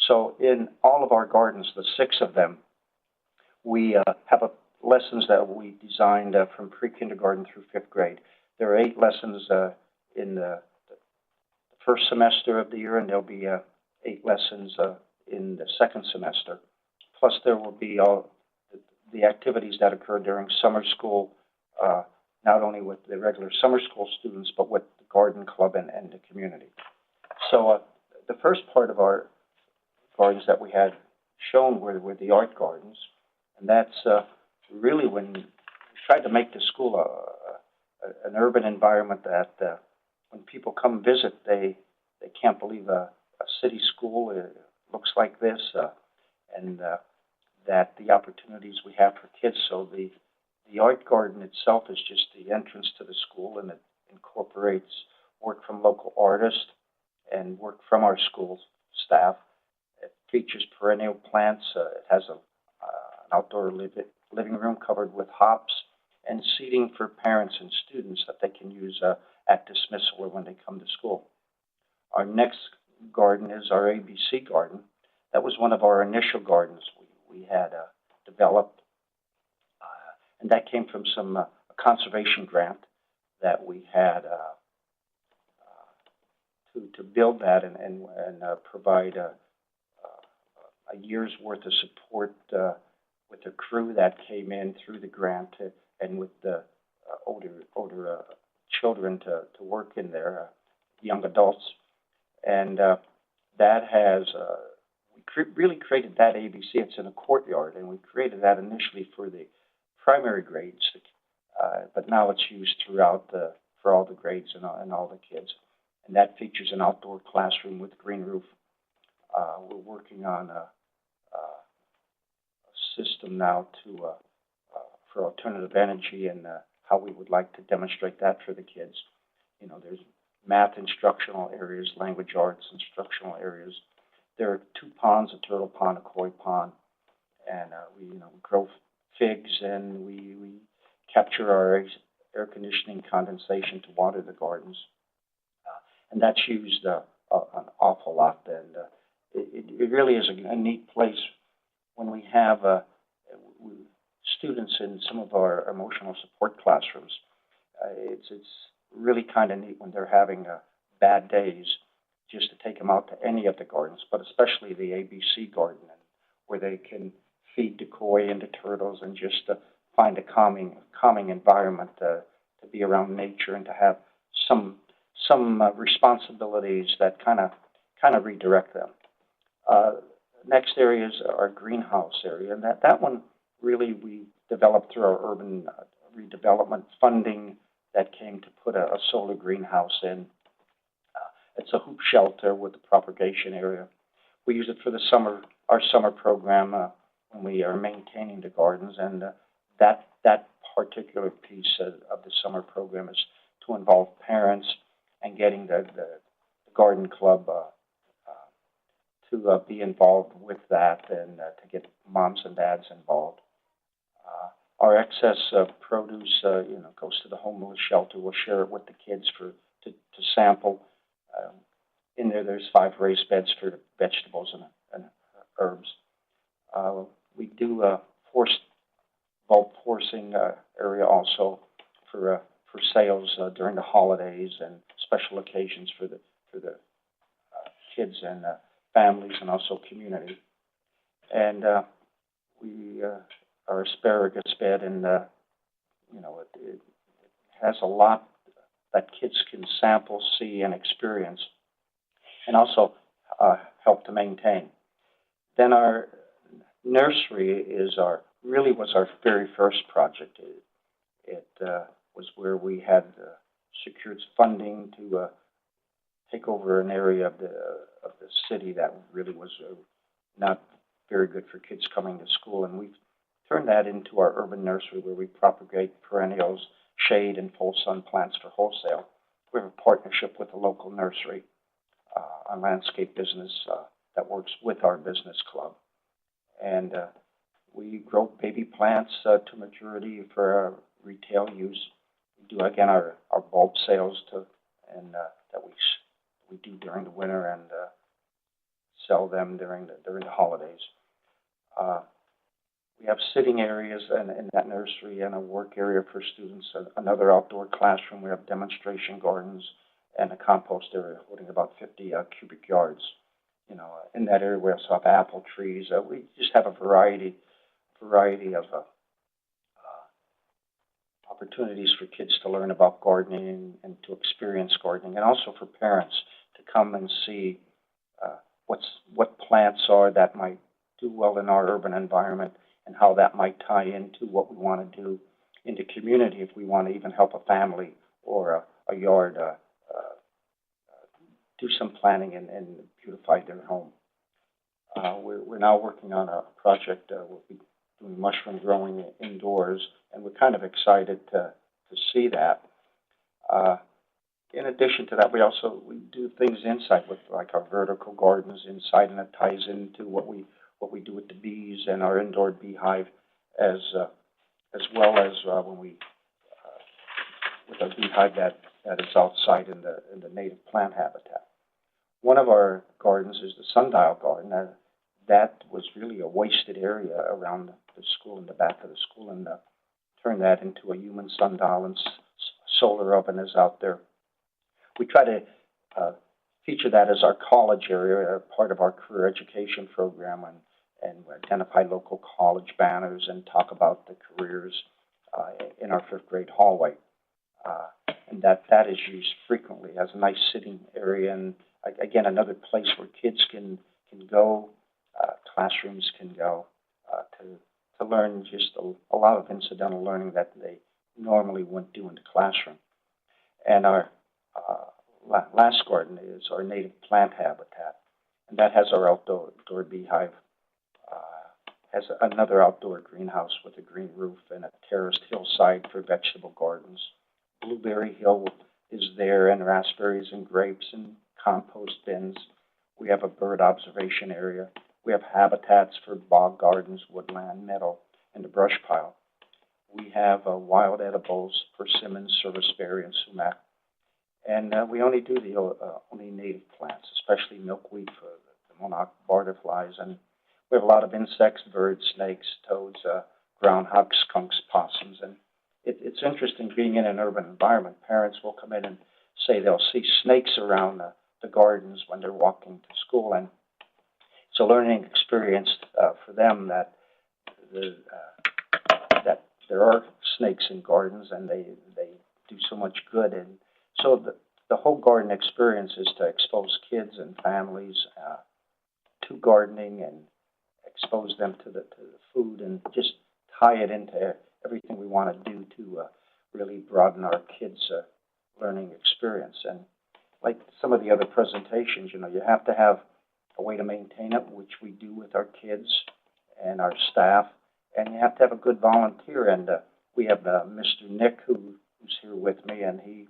So in all of our gardens, the 6 of them, we have lessons that we designed from pre-kindergarten through 5th grade. There are 8 lessons in the first semester of the year, and there'll be 8 lessons in the second semester. Plus, there will be all the activities that occur during summer school, not only with the regular summer school students, but with the garden club and the community. So the first part of our gardens that we had shown were the art gardens, and that's really when we tried to make the school an urban environment that when people come visit, they can't believe a city school looks like this, and that the opportunities we have for kids. So the art garden itself is just the entrance to the school, and it incorporates work from local artists and work from our school staff. It features perennial plants. It has an outdoor living room covered with hops and seating for parents and students that they can use at dismissal or when they come to school. Our next garden is our ABC garden. That was one of our initial gardens we had developed, and that came from a conservation grant that we had to build that and provide a year's worth of support with the crew that came in through the grant and with the older children to work in there, young adults. And that has, we really created that ABC. It's in a courtyard, and we created that initially for the primary grades, but now it's used throughout for all the grades and all the kids. And that features an outdoor classroom with green roof. We're working on a system now for alternative energy and how we would like to demonstrate that for the kids. You know, there's math instructional areas, language arts instructional areas. There are 2 ponds, a turtle pond, a koi pond, and we grow figs, and we capture our air conditioning condensation to water the gardens, and that's used an awful lot. And it really is a neat place when we have students in some of our emotional support classrooms. It's really kind of neat when they're having bad days, just to take them out to any of the gardens, but especially the ABC garden, where they can feed decoy into turtles and just find a calming environment to be around nature and to have some responsibilities that kind of redirect them. Next area is our greenhouse area, and that one really we developed through our urban redevelopment funding that came to put a solar greenhouse in. It's a hoop shelter with a propagation area. We use it for the summer, our summer program when we are maintaining the gardens, and that particular piece of the summer program is to involve parents and getting the garden club to be involved with that and to get moms and dads involved. Our excess produce, goes to the homeless shelter. We'll share it with the kids to sample. In there's 5 raised beds for vegetables and herbs. We do a bulk forcing area also for sales during the holidays and special occasions for the kids and families and also community. And our asparagus bed, and it has a lot that kids can sample, see, and experience, and also help to maintain. Then our nursery was our very first project. It was where we had secured funding to take over an area of the city that really was not very good for kids coming to school, and we've turned that into our urban nursery where we propagate perennials, shade, and full sun plants for wholesale. We have a partnership with a local nursery, a landscape business that works with our business club. And we grow baby plants to maturity for retail use. We do, again, our bulb sales that we do during the winter and sell them during the holidays. We have sitting areas in that nursery and a work area for students, another outdoor classroom. We have demonstration gardens and a compost area holding about 50 cubic yards. In that area we also have apple trees. We just have a variety of opportunities for kids to learn about gardening and to experience gardening, and also for parents to come and see what plants are that might do well in our urban environment, and how that might tie into what we want to do in the community if we want to even help a family or a yard do some planning and beautify their home. We're now working on a project. We'll be doing mushroom growing indoors, and we're kind of excited to see that. In addition to that, we do things inside with like our vertical gardens inside, and it ties into what we do with the bees and our indoor beehive, as well as when we with our beehive that is outside in the native plant habitat. One of our gardens is the Sundial Gardener. That was really a wasted area around the school, in the back of the school, and turned that into a human sundial, and solar oven is out there. We try to feature that as our college area, part of our career education program, and identify local college banners and talk about the careers in our 5th grade hallway. And that is used frequently as a nice sitting area, and again, another place where kids can go, classrooms can go to learn just a lot of incidental learning that they normally wouldn't do in the classroom. And our last garden is our native plant habitat, and that has our outdoor beehive, has another outdoor greenhouse with a green roof and a terraced hillside for vegetable gardens. Blueberry Hill is there, and raspberries and grapes and compost bins. We have a bird observation area. We have habitats for bog gardens, woodland, meadow, and the brush pile. We have wild edibles, persimmons, serviceberry, and sumac. And we only do the only native plants, especially milkweed for the monarch butterflies. And we have a lot of insects, birds, snakes, toads, groundhogs, skunks, possums. And it's interesting being in an urban environment. Parents will come in and say they'll see snakes around the gardens when they're walking to school. And it's a learning experience for them that there are snakes in gardens, and they do so much good. And so the whole garden experience is to expose kids and families to gardening and expose them to the food, and just tie it into everything we want to do to really broaden our kids' learning experience. And like some of the other presentations, you know, you have to have a way to maintain it, which we do with our kids and our staff, and you have to have a good volunteer. And we have Mr. Nick, who's here with me, and he,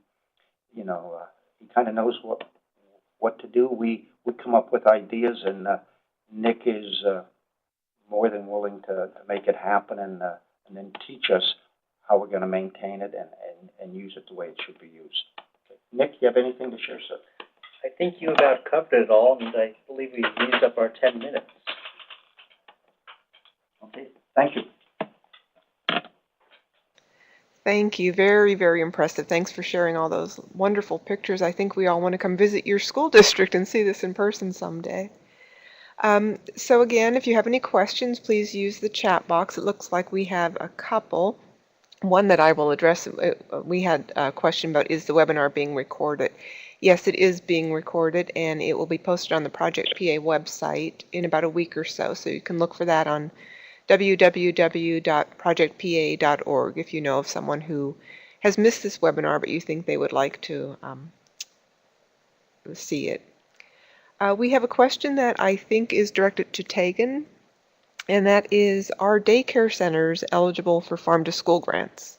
you know, he kind of knows what to do. We come up with ideas, and Nick is more than willing to make it happen, and then teach us how we're going to maintain it and use it the way it should be used. Okay. Nick, you have anything to share, sir? I think you about covered it all, and I believe we've used up our 10 minutes. Okay, thank you. Thank you. Very, very impressive. Thanks for sharing all those wonderful pictures. I think we all want to come visit your school district and see this in person someday. So again, if you have any questions, please use the chat box. It looks like we have a couple. One that I will address, we had a question about, is the webinar being recorded? Yes, it is being recorded, and it will be posted on the Project PA website in about a week or so. So you can look for that on www.projectpa.org if you know of someone who has missed this webinar, but you think they would like to see it. We have a question that I think is directed to Tegan, and that is, are daycare centers eligible for farm-to-school grants?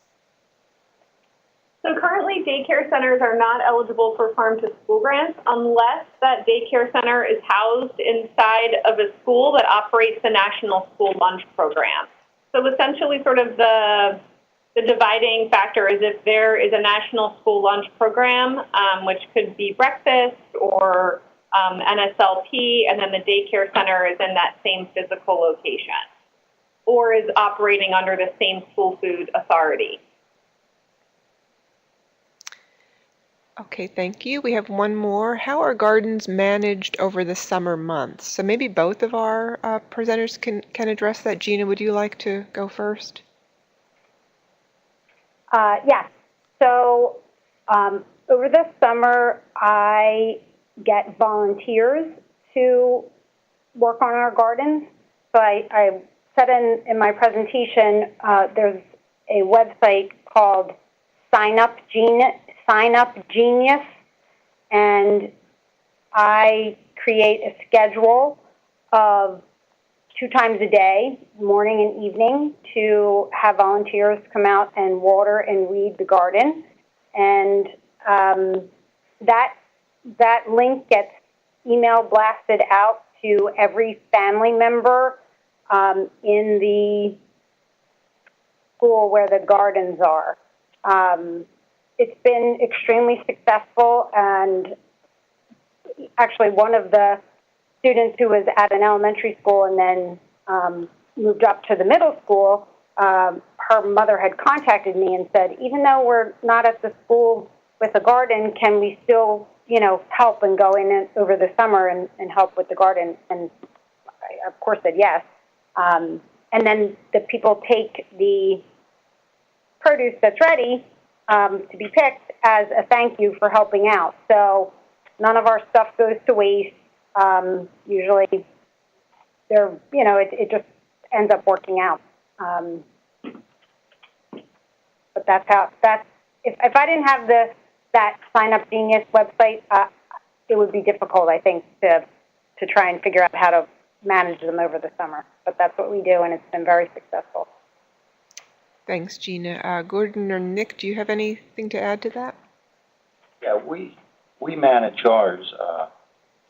So currently, daycare centers are not eligible for farm-to-school grants unless that daycare center is housed inside of a school that operates the National School Lunch Program. So essentially, sort of the dividing factor is if there is a National School Lunch Program, which could be breakfast or NSLP, and then the daycare center is in that same physical location or is operating under the same school food authority. Okay, thank you. We have one more. How are gardens managed over the summer months? So maybe both of our presenters can address that. Gina, would you like to go first? Yes. So over the summer, I get volunteers to work on our gardens. So I said in my presentation, there's a website called Sign Up Genius, and I create a schedule of 2 times a day, morning and evening, to have volunteers come out and water and weed the garden. And that link gets email blasted out to every family member in the school where the gardens are. It's been extremely successful, and actually one of the students who was at an elementary school and then moved up to the middle school, her mother had contacted me and said, even though we're not at the school with a garden, can we still, you know, help and go in over the summer and help with the garden? And I, of course, said yes. And then the people take the produce that's ready to be picked as a thank you for helping out. So none of our stuff goes to waste. Usually, it just ends up working out. But if I didn't have that Sign Up Genius website, it would be difficult, I think, to try and figure out how to manage them over the summer. But that's what we do, and it's been very successful. Thanks, Gina. Gordon or Nick, do you have anything to add to that? Yeah, we manage ours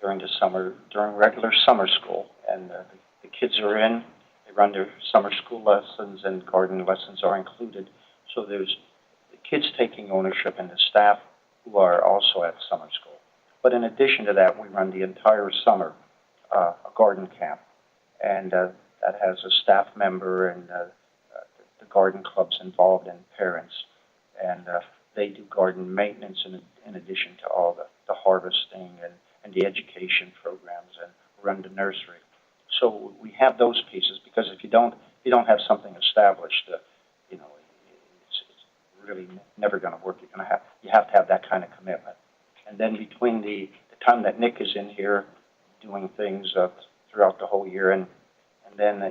during the summer, during regular summer school, and the kids are in. They run their summer school lessons, and garden lessons are included. So there's the kids taking ownership and the staff who are also at summer school. But in addition to that, we run the entire summer a garden camp, and that has a staff member and the garden clubs involved and parents, and they do garden maintenance in addition to all the harvesting and the education programs, and run the nursery. So we have those pieces, because if you don't have something established, it's really never going to work. You have to have that kind of commitment. And then between the time that Nick is in here doing things throughout the whole year, and then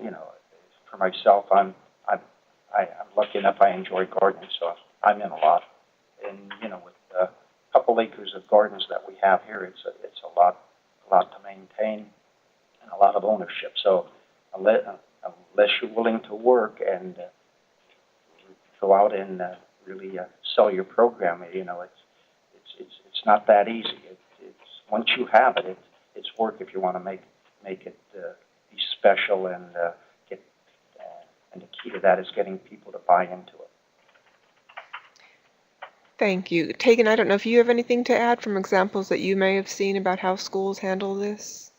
for myself, I'm I'm lucky enough I enjoy gardening, so I'm in a lot. And, you know, with a couple acres of gardens that we have here, it's a lot to maintain and a lot of ownership. So unless you're willing to work and go out and really sell your program, you know, it's not that easy. It's once you have it, it's work if you want to make it be special and get. And the key to that is getting people to buy into it. Thank you. Tegan, I don't know if you have anything to add from examples that you may have seen about how schools handle this?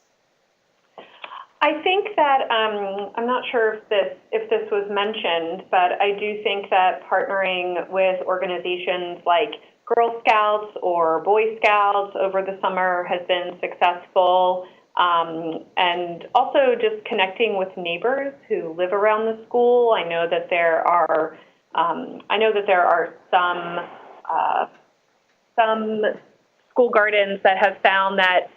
I think that, I'm not sure if this was mentioned, but I do think that partnering with organizations like Girl Scouts or Boy Scouts over the summer has been successful. And also just connecting with neighbors who live around the school. I know that there are some school gardens that have found that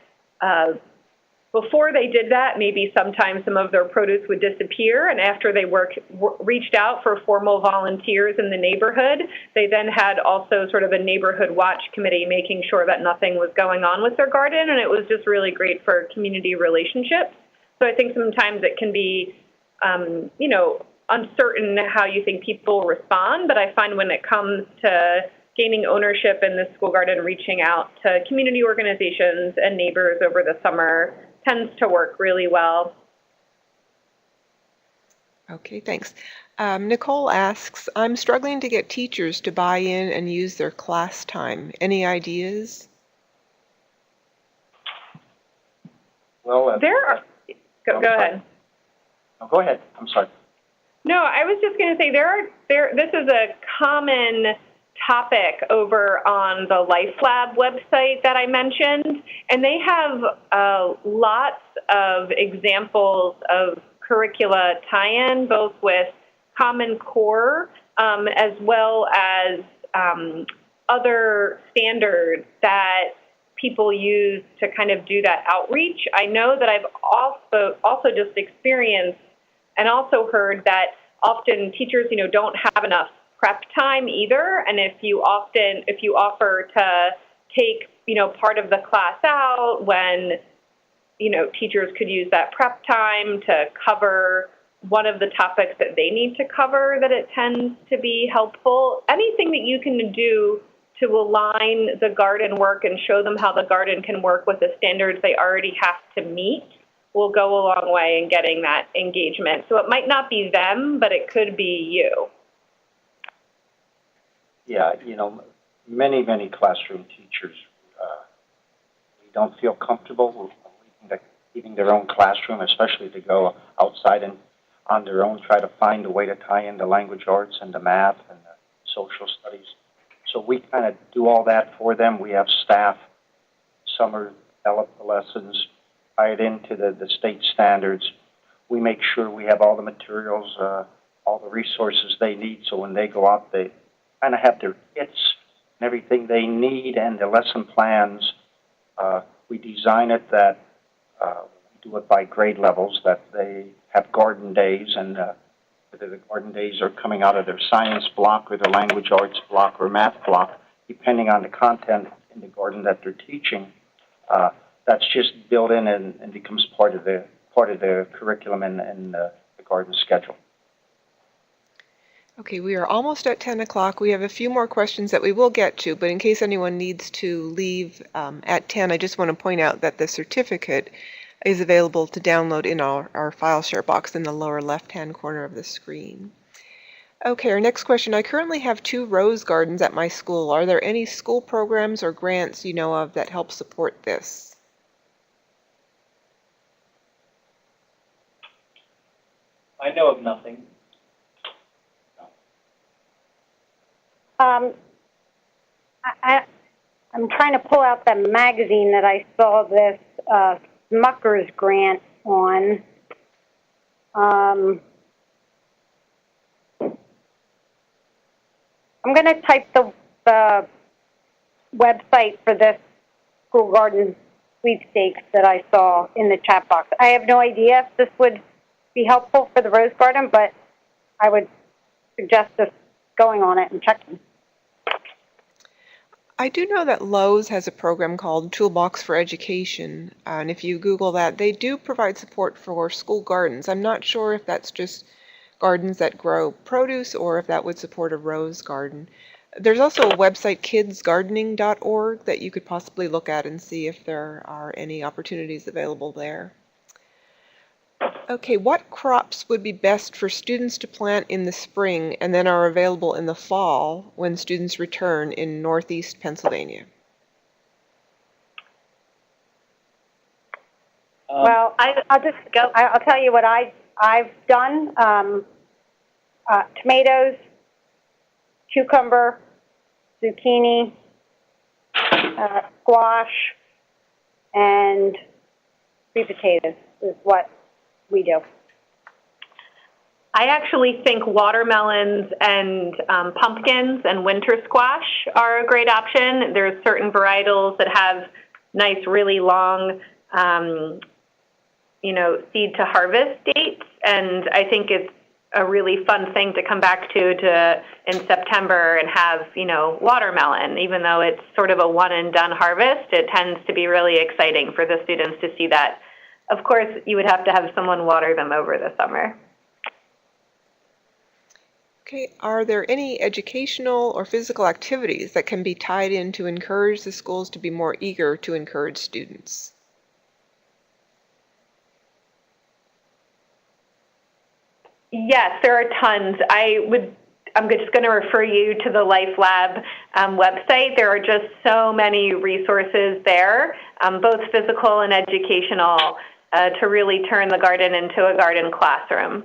before they did that, maybe sometimes some of their produce would disappear, and after they reached out for formal volunteers in the neighborhood, they then had also sort of a neighborhood watch committee making sure that nothing was going on with their garden, and it was just really great for community relationships. So I think sometimes it can be, you know, uncertain how you think people respond, but I find when it comes to gaining ownership in the school garden, reaching out to community organizations and neighbors over the summer tends to work really well. Okay, thanks. Nicole asks, I'm struggling to get teachers to buy in and use their class time. Any ideas? Well, Go ahead. No, go ahead. I'm sorry. No, I was just going to say this is a common topic over on the Life Lab website that I mentioned, and they have lots of examples of curricula tie-in, both with Common Core as well as other standards that people use to kind of do that outreach. I know that I've also just experienced and also heard that often teachers, you know, don't have enough prep time either, and if you offer to take, you know, part of the class out when, you know, teachers could use that prep time to cover one of the topics that they need to cover, that it tends to be helpful. Anything that you can do to align the garden work and show them how the garden can work with the standards they already have to meet will go a long way in getting that engagement. So it might not be them, but it could be you. Yeah, you know, many classroom teachers, we don't feel comfortable leaving their own classroom, especially to go outside and on their own try to find a way to tie into language arts and the math and the social studies. So we kind of do all that for them. We have staff, summer develop the lessons, tie it into the state standards. We make sure we have all the materials, all the resources they need, so when they go out, they kind of have their kits and everything they need and the lesson plans. We design it that we do it by grade levels, that they have garden days, and whether the garden days are coming out of their science block or their language arts block or math block, depending on the content in the garden that they're teaching. That's just built in and becomes part of the curriculum and the garden schedule. Okay, we are almost at 10 o'clock. We have a few more questions that we will get to, but in case anyone needs to leave at 10, I just want to point out that the certificate is available to download in our file share box in the lower left-hand corner of the screen. Okay, our next question. I currently have 2 rose gardens at my school. Are there any school programs or grants you know of that help support this? I know of nothing. I'm trying to pull out the magazine that I saw this Smucker's grant on. I'm going to type the website for this school garden sweepstakes that I saw in the chat box. I have no idea if this would be helpful for the rose garden, but I would suggest just going on it and checking. I do know that Lowe's has a program called Toolbox for Education, and if you Google that, they do provide support for school gardens. I'm not sure if that's just gardens that grow produce or if that would support a rose garden. There's also a website, kidsgardening.org, that you could possibly look at and see if there are any opportunities available there. Okay, what crops would be best for students to plant in the spring and then are available in the fall when students return in Northeast Pennsylvania? Well, I'll just go. I'll tell you what I've done. Tomatoes, cucumber, zucchini, squash, and sweet potatoes is what we do. I actually think watermelons and pumpkins and winter squash are a great option. There's certain varietals that have nice, really long, seed to harvest dates, and I think it's a really fun thing to come back to in September and have, watermelon. Even though it's sort of a one and done harvest, it tends to be really exciting for the students to see that. Of course, you would have to have someone water them over the summer. Okay, are there any educational or physical activities that can be tied in to encourage the schools to be more eager to encourage students? Yes, there are tons. I'm just going to refer you to the Life Lab website. There are just so many resources there, both physical and educational, to really turn the garden into a garden classroom.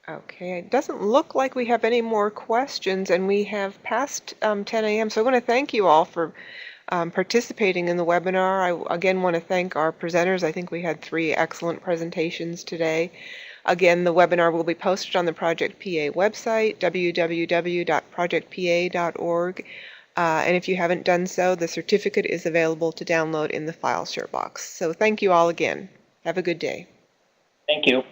Okay, it doesn't look like we have any more questions, and we have passed 10 a.m. So I want to thank you all for participating in the webinar. I again want to thank our presenters. I think we had 3 excellent presentations today. Again, the webinar will be posted on the Project PA website, www.projectpa.org. And if you haven't done so, the certificate is available to download in the file share box. So thank you all again. Have a good day. Thank you.